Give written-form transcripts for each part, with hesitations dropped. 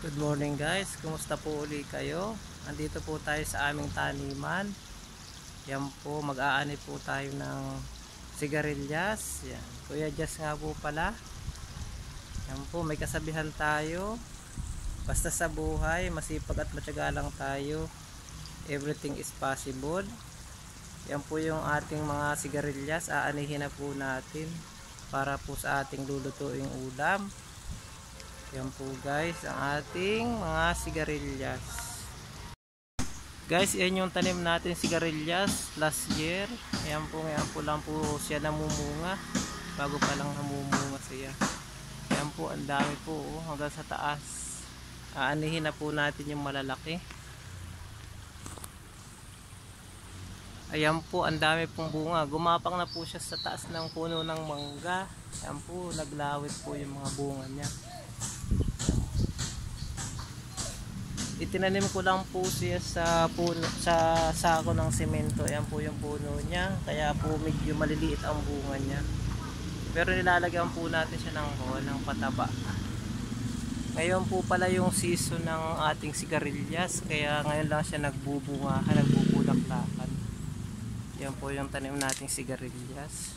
Good morning guys, kumusta po uli kayo? Andito po tayo sa aming taniman. Yan po, mag-aani po tayo ng sigarilyas. Yan, Kuya Jess nga po pala. Yan po, may kasabihan tayo. Basta sa buhay, masipag at matyaga lang tayo. Everything is possible. Yan po yung ating mga sigarilyas. Aanihin na po natin para po sa ating lulutuing ulam. Yan po guys, ang ating mga sigarilyas. Guys, yan yung tanim natin sigarilyas last year. Yan po, ngayon po lang po siya namumunga. Bago pa lang namumunga siya. Yan po, ang dami po hanggang sa taas. Aanihin na po natin yung malalaki. Ayan po, ang dami pong bunga. Gumapang na po siya sa taas ng puno ng mangga. Ayan po, naglawit po yung mga bunga niya. Itinanim ko lang po siya sa puno, sa sako ng semento. Ayan po yung puno niya, kaya po medyo maliliit ang bunga niya. Pero nilalagyan po natin siya ng pataba. Ngayon po pala yung season ng ating sigarilyas, kaya ngayon lang siya nagbubungahan, nagbubulaklakan. Yan po yung tanim nating sigarilyas.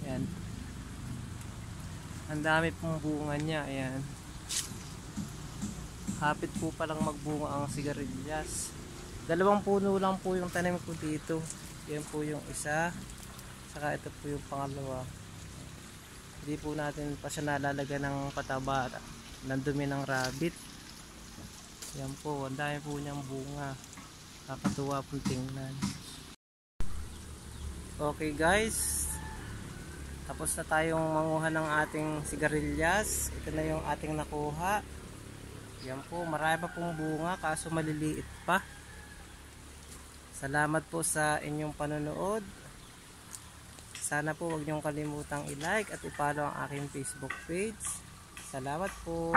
Ayan. Ang dami pong bunga niya. Ayan. Hapit po palang magbunga ang sigarilyas. Dalawang puno lang po yung tanim ko dito. Yan po yung isa, saka ito po yung pangalawa. Hindi po natin pa siya nalalagyan ng pataba ng dumi ng rabbit. Yan po, ang dami po niyang bunga. Nakakatuwa pong tingnan. Okay guys, tapos na tayong manguha ng ating sigarilyas. Ito na yung ating nakuha. Yan po, marami pa pong bunga kaso maliliit pa. Salamat po sa inyong panonood. Sana po huwag niyong kalimutang i-like at i-follow ang aking Facebook page. Salamat po.